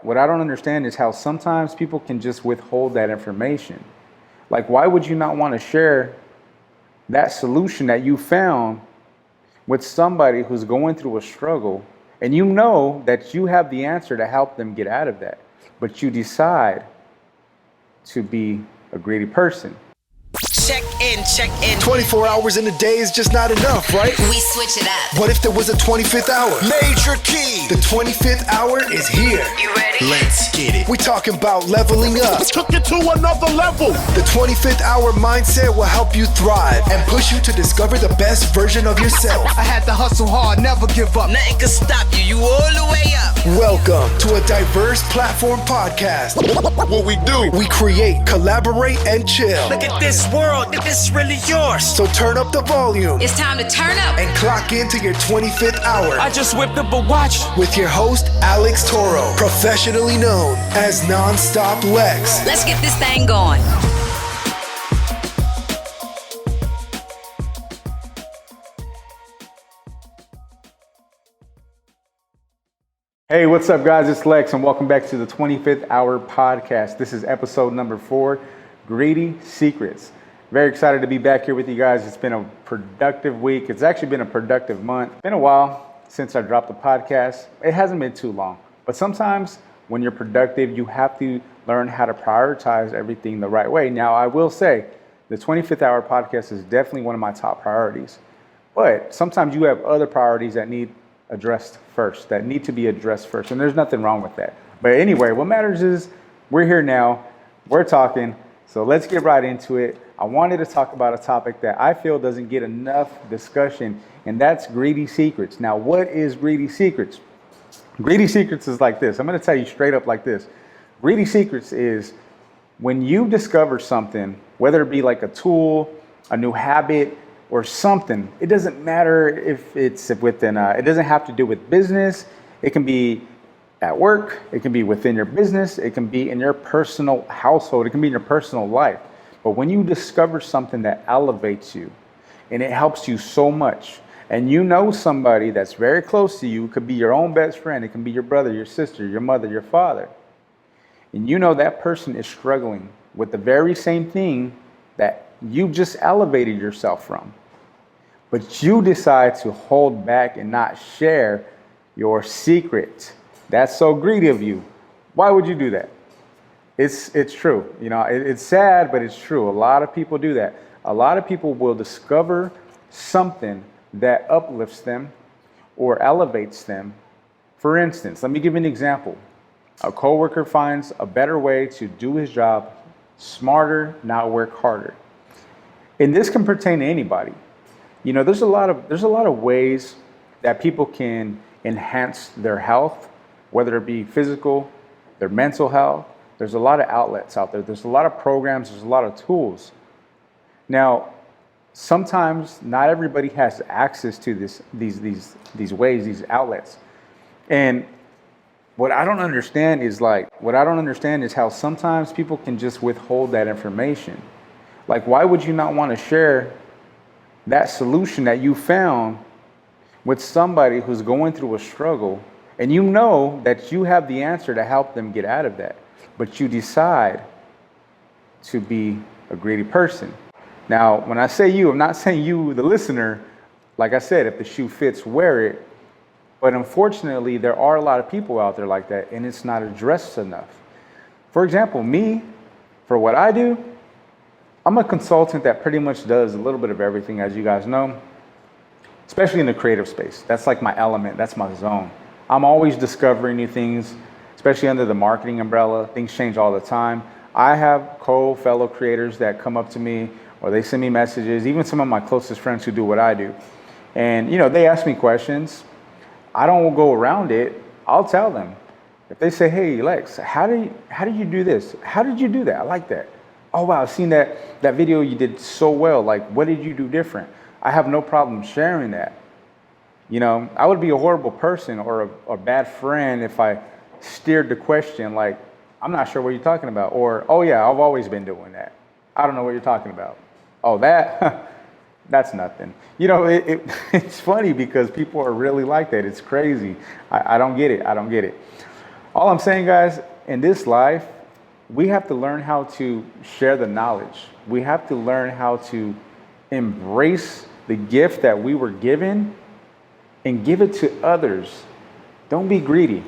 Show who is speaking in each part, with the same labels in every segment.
Speaker 1: what I don't understand is how sometimes people can just withhold that information. Like, why would you not want to share that solution that you found with somebody who's going through a struggle and you know that you have the answer to help them get out of that, but you decide to be a greedy person?
Speaker 2: Check in.
Speaker 3: 24 hours in a day is just not enough, right?
Speaker 2: We switch it up.
Speaker 3: What if there was a 25th hour? Major key. The 25th hour is here.
Speaker 2: You ready?
Speaker 3: Let's get it. We talking about leveling up.
Speaker 4: Took it to another level.
Speaker 3: The 25th hour mindset will help you thrive and push you to discover the best version of yourself.
Speaker 4: I had to hustle hard, never give up.
Speaker 2: Nothing can stop you. You all the way up.
Speaker 3: Welcome to a diverse platform podcast.
Speaker 4: What we do?
Speaker 3: We create, collaborate, and chill.
Speaker 2: Look at this world. This is really yours.
Speaker 3: So turn up the volume
Speaker 5: It's time to turn up.
Speaker 3: and clock into your 25th hour
Speaker 2: I just whipped up a watch.
Speaker 3: with your host, Alex Toro, professionally known as Nonstoplex.
Speaker 5: Let's get this thing going.
Speaker 1: Hey, what's up, guys? It's Lex, and welcome back to the 25th Hour Podcast. This is episode number 4, Greedy Secrets. Very excited to be back here with you guys. It's been a productive week. It's actually been a productive month. It's been a while since I dropped the podcast. It hasn't been too long. But sometimes when you're productive, you have to learn how to prioritize everything the right way. Now, I will say the 25th Hour Podcast is definitely one of my top priorities. But sometimes you have other priorities that need addressed first, that need to be addressed first. And there's nothing wrong with that. But anyway, what matters is we're here now. We're talking. So let's get right into it. I wanted to talk about a topic that I feel doesn't get enough discussion, and that's greedy secrets. Now, what is greedy secrets? Greedy secrets is like this. I'm going to tell you straight up like this. Greedy secrets is when you discover something, whether it be like a tool, a new habit, or something. It doesn't matter if it's within, it doesn't have to do with business. It can be at work. It can be within your business. It can be in your personal household. It can be in your personal life. But when you discover something that elevates you and it helps you so much, and you know somebody that's very close to you, it could be your own best friend, it can be your brother, your sister, your mother, your father, and you know that person is struggling with the very same thing that you just elevated yourself from, but you decide to hold back and not share your secret. That's so greedy of you. Why would you do that? It's true. You know, it's sad, but it's true. A lot of people do that. A lot of people will discover something that uplifts them or elevates them. For instance, let me give you an example. A coworker finds a better way to do his job smarter, not work harder. And this can pertain to anybody. You know, there's a lot of ways that people can enhance their health, whether it be physical, their mental health. There's a lot of outlets out there. There's a lot of programs. There's a lot of tools. Now, sometimes not everybody has access to these ways, these outlets. And what I don't understand is how sometimes people can just withhold that information. Like, why would you not want to share that solution that you found with somebody who's going through a struggle, and you know that you have the answer to help them get out of that, but you decide to be a greedy person? Now, when I say you, I'm not saying you, the listener. Like I said, if the shoe fits, wear it. But unfortunately, there are a lot of people out there like that, and it's not addressed enough. For example, me, for what I do, I'm a consultant that pretty much does a little bit of everything, as you guys know, especially in the creative space. That's like my element. That's my zone. I'm always discovering new things, especially under the marketing umbrella. Things change all the time. I have fellow creators that come up to me, or they send me messages, even some of my closest friends who do what I do. And, you know, they ask me questions. I don't go around it. I'll tell them. If they say, hey, Lex, how do you do this? How did you do that? I like that. Oh, wow, I've seen that video you did so well. Like, what did you do different? I have no problem sharing that. You know, I would be a horrible person or a bad friend if I steered the question like, I'm not sure what you're talking about. Or, oh, yeah, I've always been doing that. I don't know what you're talking about. Oh, that? That's nothing. You know, it's funny because people are really like that. It's crazy. I don't get it. All I'm saying, guys, in this life, we have to learn how to share the knowledge. We have to learn how to embrace the gift that we were given and give it to others. Don't be greedy.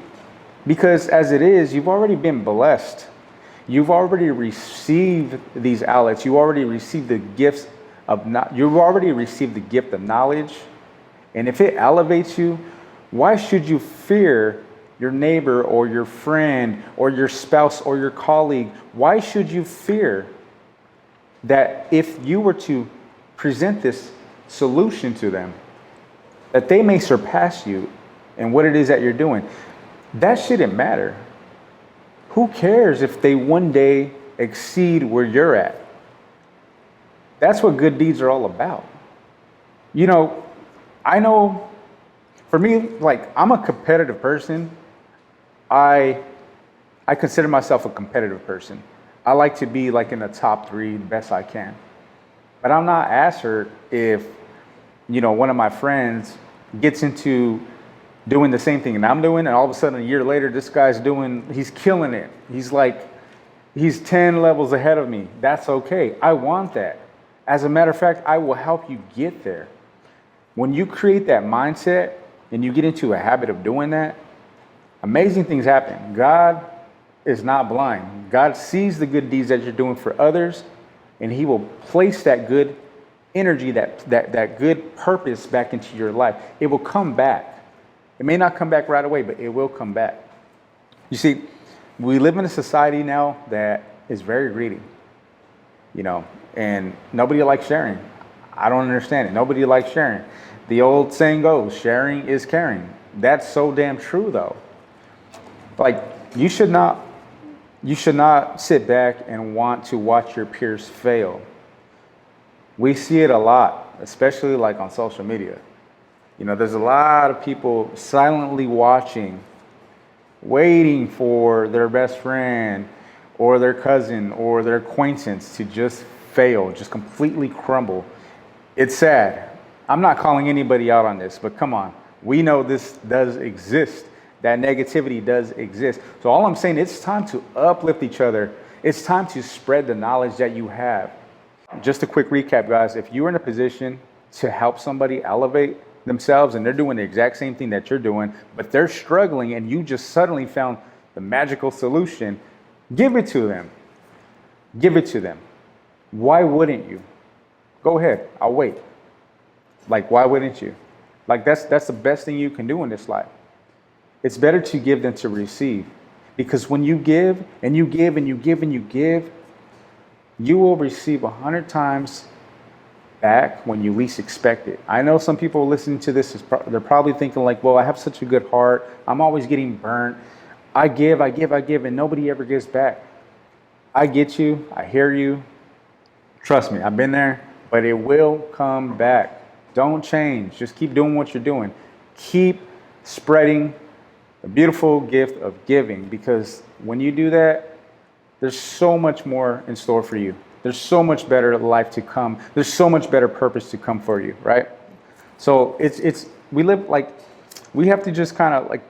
Speaker 1: Because as it is, you've already been blessed. You've already received these outlets. You already received the gifts of you've already received the gift of knowledge. And if it elevates you, why should you fear your neighbor or your friend or your spouse or your colleague? Why should you fear that if you were to present this solution to them, that they may surpass you in what it is that you're doing? That shouldn't matter. Who cares if they one day exceed where you're at? That's what good deeds are all about. You know, I know for me, like, I'm a competitive person. I consider myself a competitive person. I like to be like in the top 3 the best I can. But I'm not as hurt if, you know, one of my friends gets into doing the same thing and I'm doing, and all of a sudden a year later, this guy's he's killing it. He's 10 levels ahead of me. That's okay. I want that. As a matter of fact, I will help you get there. When you create that mindset and you get into a habit of doing that, amazing things happen. God is not blind. God sees the good deeds that you're doing for others, and he will place that good energy, that good purpose back into your life. It will come back. It may not come back right away, but it will come back. You see, we live in a society now that is very greedy, you know, and nobody likes sharing. I don't understand it. Nobody likes sharing. The old saying goes, sharing is caring. That's so damn true, though. Like, you should not sit back and want to watch your peers fail. We see it a lot, especially like on social media. You know, there's a lot of people silently watching, waiting for their best friend or their cousin or their acquaintance to just fail, just completely crumble. It's sad. I'm not calling anybody out on this, but come on. We know this does exist. That negativity does exist. So all I'm saying, it's time to uplift each other. It's time to spread the knowledge that you have. Just a quick recap, guys. If you're in a position to help somebody elevate themselves and they're doing the exact same thing that you're doing, but they're struggling and you just suddenly found the magical solution, give it to them. Give it to them. Why wouldn't you? Go ahead. I'll wait. Like, why wouldn't you? Like, that's the best thing you can do in this life. It's better to give than to receive. Because when you give and you give and you give and you give, you will receive 100 times back when you least expect it. I know some people listening to this, they're probably thinking like, well, I have such a good heart. I'm always getting burnt. I give, and nobody ever gives back. I get you. I hear you. Trust me, I've been there, but it will come back. Don't change. Just keep doing what you're doing. Keep spreading the beautiful gift of giving, because when you do that, there's so much more in store for you. There's so much better life to come. There's so much better purpose to come for you, right? So we have to just kind of like,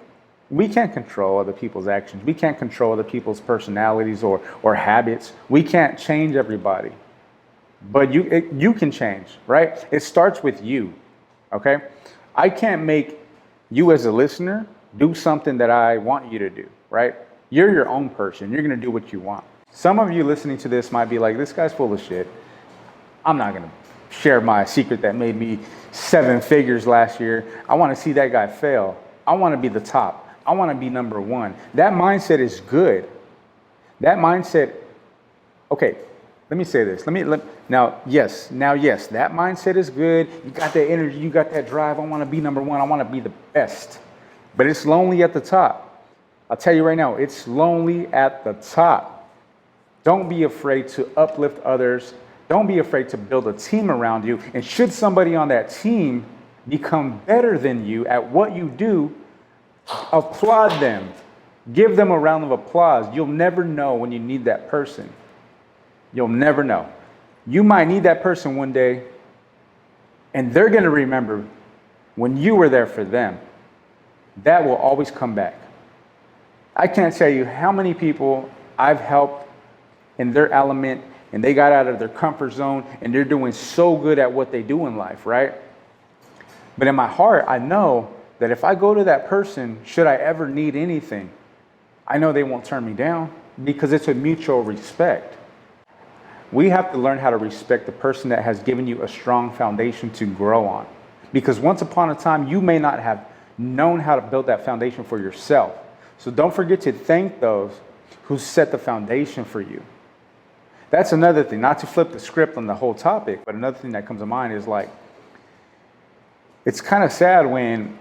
Speaker 1: we can't control other people's actions. We can't control other people's personalities or habits. We can't change everybody, but you can change, right? It starts with you, okay? I can't make you as a listener do something that I want you to do, right? You're your own person. You're going to do what you want. Some of you listening to this might be like, this guy's full of shit. I'm not going to share my secret that made me 7 figures last year. I want to see that guy fail. I want to be the top. I want to be number 1. That mindset is good. That mindset, okay, let me say this. Yes, that mindset is good. You got that energy. You got that drive. I want to be number 1. I want to be the best. But it's lonely at the top. I'll tell you right now, it's lonely at the top. Don't be afraid to uplift others. Don't be afraid to build a team around you. And should somebody on that team become better than you at what you do, applaud them. Give them a round of applause. You'll never know when you need that person. You'll never know. You might need that person one day, and they're going to remember when you were there for them. That will always come back. I can't tell you how many people I've helped in their element and they got out of their comfort zone and they're doing so good at what they do in life, right? But in my heart, I know that if I go to that person, should I ever need anything, I know they won't turn me down because it's a mutual respect. We have to learn how to respect the person that has given you a strong foundation to grow on. Because once upon a time, you may not have known how to build that foundation for yourself. So don't forget to thank those who set the foundation for you. That's another thing, not to flip the script on the whole topic, but another thing that comes to mind is like, it's kind of sad when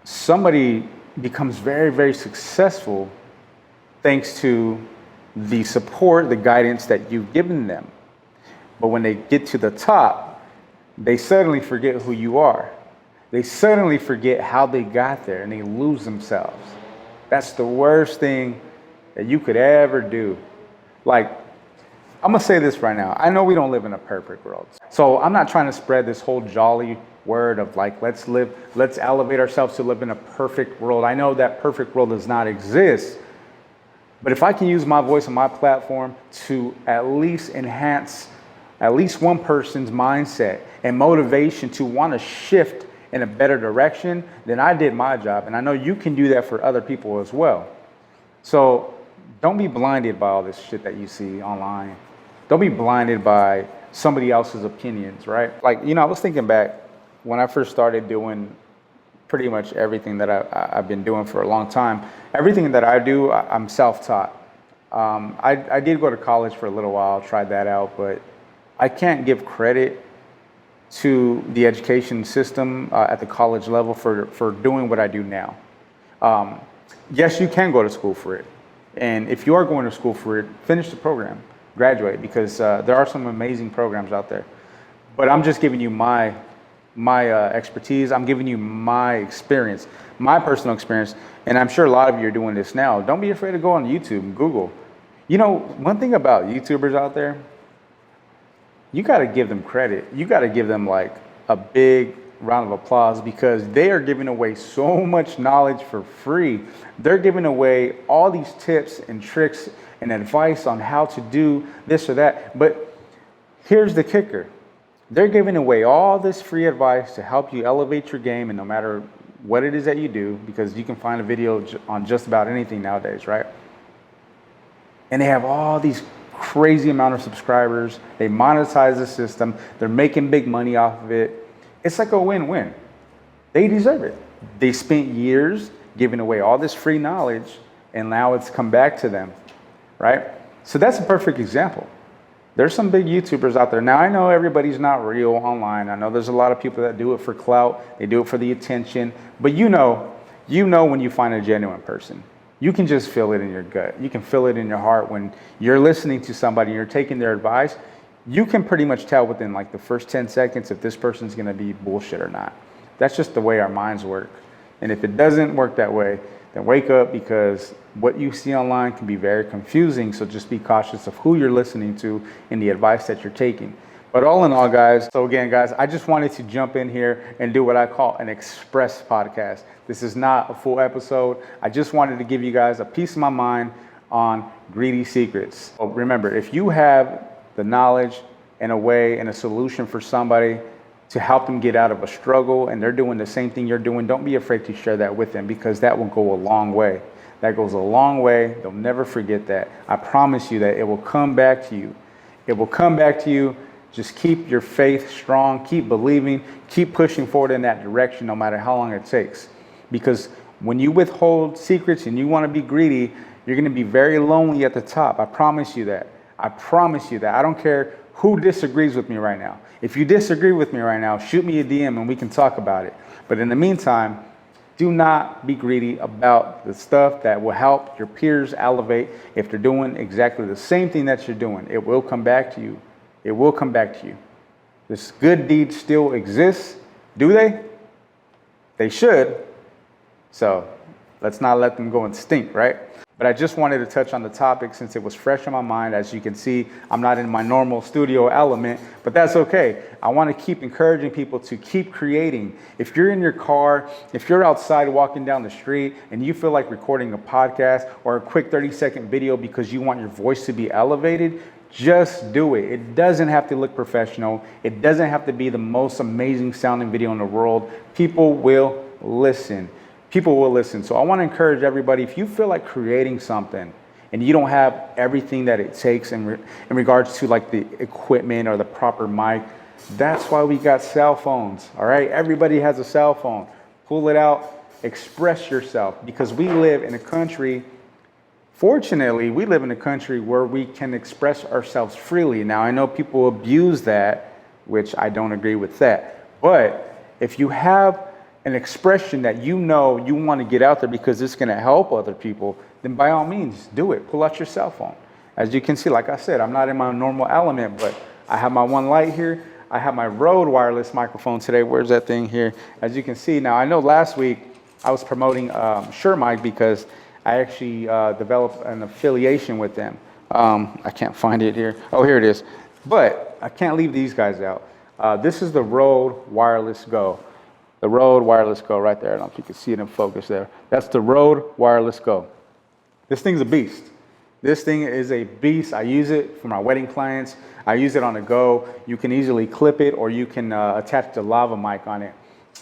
Speaker 1: somebody becomes very, very successful thanks to the support, the guidance that you've given them. But when they get to the top, they suddenly forget who you are. They suddenly forget how they got there and they lose themselves. That's the worst thing that you could ever do. Like, I'm gonna say this right now. I know we don't live in a perfect world. So I'm not trying to spread this whole jolly word of like, let's elevate ourselves to live in a perfect world. I know that perfect world does not exist. But if I can use my voice and my platform to at least enhance at least one person's mindset and motivation to want to shift in a better direction, then I did my job. And I know you can do that for other people as well. So don't be blinded by all this shit that you see online. Don't be blinded by somebody else's opinions, right? Like, I was thinking back when I first started doing pretty much everything that I've been doing for a long time. Everything that I do, I'm self-taught. I did go to college for a little while, tried that out, but I can't give credit to the education system at the college level for doing what I do now. Yes, you can go to school for it. And if you are going to school for it, finish the program, graduate, because there are some amazing programs out there. But I'm just giving you my expertise. I'm giving you my experience, my personal experience. And I'm sure a lot of you are doing this now. Don't be afraid to go on YouTube and Google. One thing about YouTubers out there, you got to give them credit. You got to give them like a big round of applause because they are giving away so much knowledge for free. They're giving away all these tips and tricks and advice on how to do this or that. But here's the kicker. They're giving away all this free advice to help you elevate your game, and no matter what it is that you do, because you can find a video on just about anything nowadays, right? And they have all these crazy amount of subscribers. They monetize the system. They're making big money off of it. It's like a win-win. They deserve it. They spent years giving away all this free knowledge, and now it's come back to them, right? So that's a perfect example. There's some big YouTubers out there. Now, I know everybody's not real online. I know there's a lot of people that do it for clout. They do it for the attention. But you know when you find a genuine person. You can just feel it in your gut. You can feel it in your heart when you're listening to somebody and you're taking their advice. You can pretty much tell within like the first 10 seconds if this person's going to be bullshit or not. That's just the way our minds work. And if it doesn't work that way, then wake up, because what you see online can be very confusing. So just be cautious of who you're listening to and the advice that you're taking. But all in all, guys, I just wanted to jump in here and do what I call an express podcast. This is not a full episode. I just wanted to give you guys a piece of my mind on greedy secrets. So remember, if you have the knowledge and a way and a solution for somebody to help them get out of a struggle and they're doing the same thing you're doing, don't be afraid to share that with them, because that will go a long way. That goes a long way. They'll never forget that. I promise you that it will come back to you. It will come back to you. Just keep your faith strong, keep believing, keep pushing forward in that direction no matter how long it takes. Because when you withhold secrets and you want to be greedy, you're going to be very lonely at the top. I promise you that. I promise you that. I don't care who disagrees with me right now. If you disagree with me right now, shoot me a DM and we can talk about it. But in the meantime, do not be greedy about the stuff that will help your peers elevate. If they're doing exactly the same thing that you're doing, it will come back to you. It will come back to you. This good deed still exists. Do they? They should. So Let's not let them go and stink, right? But I just wanted to touch on the topic since it was fresh in my mind. As you can see, I'm not in my normal studio element, but that's okay. I want to keep encouraging people to keep creating. If you're in your car, if you're outside walking down the street and you feel like recording a podcast or a quick 30-second video because you want your voice to be elevated, just do it. It doesn't have to look professional. It doesn't have to be the most amazing sounding video in the world. People will listen. People will listen. So I want to encourage everybody, if you feel like creating something and you don't have everything that it takes in regards to like the equipment or the proper mic, that's why we got cell phones. All right. Everybody has a cell phone. Pull it out, express yourself, because we live in a country. Fortunately, we live in a country where we can express ourselves freely. Now, I know people abuse that, which I don't agree with that. But if you have an expression that you know you want to get out there because it's going to help other people, then by all means, do it. Pull out your cell phone. As you can see, like I said, I'm not in my normal element, but I have my one light here. I have my Rode wireless microphone today. Where's that thing here? As you can see, now I know last week I was promoting Shure Mic because I actually developed an affiliation with them. I can't find it here. Oh, here it is. But I can't leave these guys out. This is the Rode Wireless Go. The Rode Wireless Go right there. I don't know if you can see it in focus there. That's the Rode Wireless Go. This thing's a beast. This thing is a beast. I use it for my wedding clients. I use it on the go. You can easily clip it or you can attach the lava mic on it.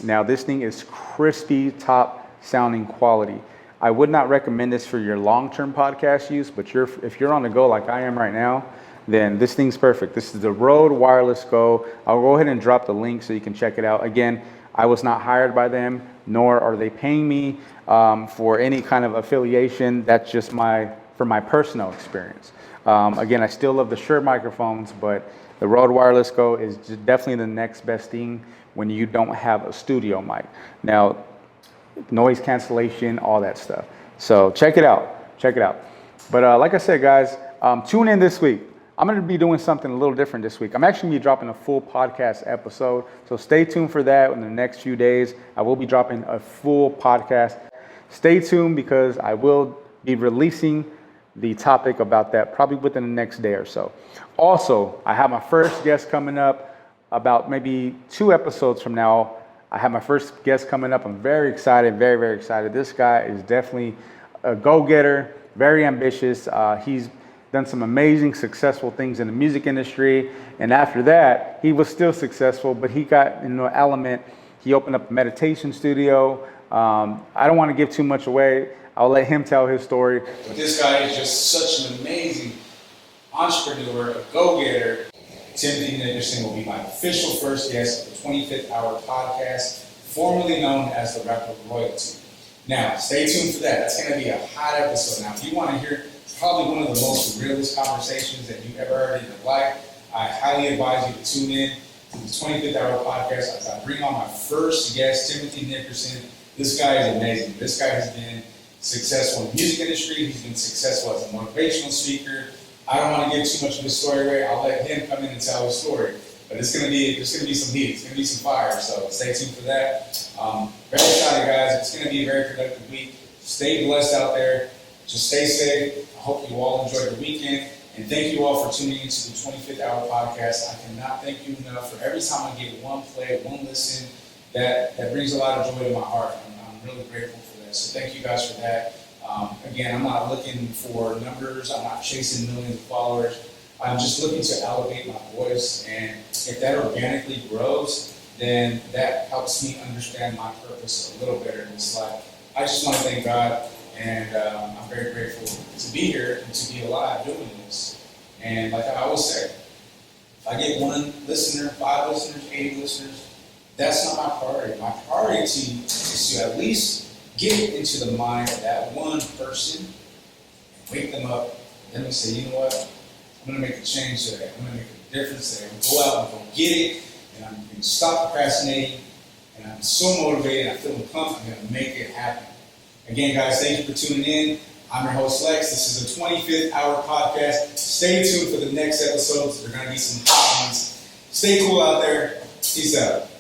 Speaker 1: Now this thing is crispy, top sounding quality. I would not recommend this for your long-term podcast use, but if you're on the go like I am right now, then this thing's perfect. This is the Rode Wireless Go. I'll go ahead and drop the link so you can check it out. Again, I was not hired by them, nor are they paying me for any kind of affiliation. That's just for my personal experience. Again, I still love the Shure microphones, but the Rode Wireless Go is definitely the next best thing when you don't have a studio mic. Now, noise cancellation, all that stuff. So check it out. Check it out. But like I said, guys, tune in this week. I'm going to be doing something a little different this week. I'm actually going to be dropping a full podcast episode. So stay tuned for that in the next few days. I will be dropping a full podcast. Stay tuned because I will be releasing the topic about that probably within the next day or so. Also, I have my first guest coming up about maybe 2 episodes from now. I have my first guest coming up. I'm very excited, very, very excited. This guy is definitely a go-getter, very ambitious. He's done some amazing, successful things in the music industry. And after that, he was still successful, but he got in the element. He opened up a meditation studio. I don't want to give too much away. I'll let him tell his story. But this guy is just such an amazing entrepreneur, a go-getter. Timothy Nickerson will be my official first guest of the 25th Hour Podcast, formerly known as the Rapper Royalty. Now, stay tuned for that. That's going to be a hot episode. Now, if you want to hear probably one of the most realist conversations that you've ever heard in your life, I highly advise you to tune in to the 25th Hour Podcast as I bring on my first guest, Timothy Nickerson. This guy is amazing. This guy has been successful in the music industry. He's been successful as a motivational speaker. I don't want to give too much of his story away. I'll let him come in and tell his story. But there's gonna be some heat. It's gonna be some fire. So stay tuned for that. Very excited, guys. It's gonna be a very productive week. Stay blessed out there. Just stay safe. I hope you all enjoyed the weekend. And thank you all for tuning into the 25th Hour Podcast. I cannot thank you enough for every time I get one play, one listen. That brings a lot of joy to my heart. I'm really grateful for that. So thank you guys for that. Again, I'm not looking for numbers. I'm not chasing millions of followers. I'm just looking to elevate my voice. And if that organically grows, then that helps me understand my purpose a little better in this life. I just want to thank God, and I'm very grateful to be here and to be alive doing this. And like I always say, if I get 1 listener, 5 listeners, 80 listeners, that's not my priority. My priority is to at least get into the mind of that one person and wake them up. Let me say, you know what? I'm going to make a change today. I'm going to make a difference today. I'm going to go out and go get it, and I'm going to stop procrastinating, and I'm so motivated. I feel pumped. I'm going to make it happen. Again, guys, thank you for tuning in. I'm your host, Lex. This is the 25th Hour Podcast. Stay tuned for the next episodes. There are going to be some hot ones. Stay cool out there. Peace out.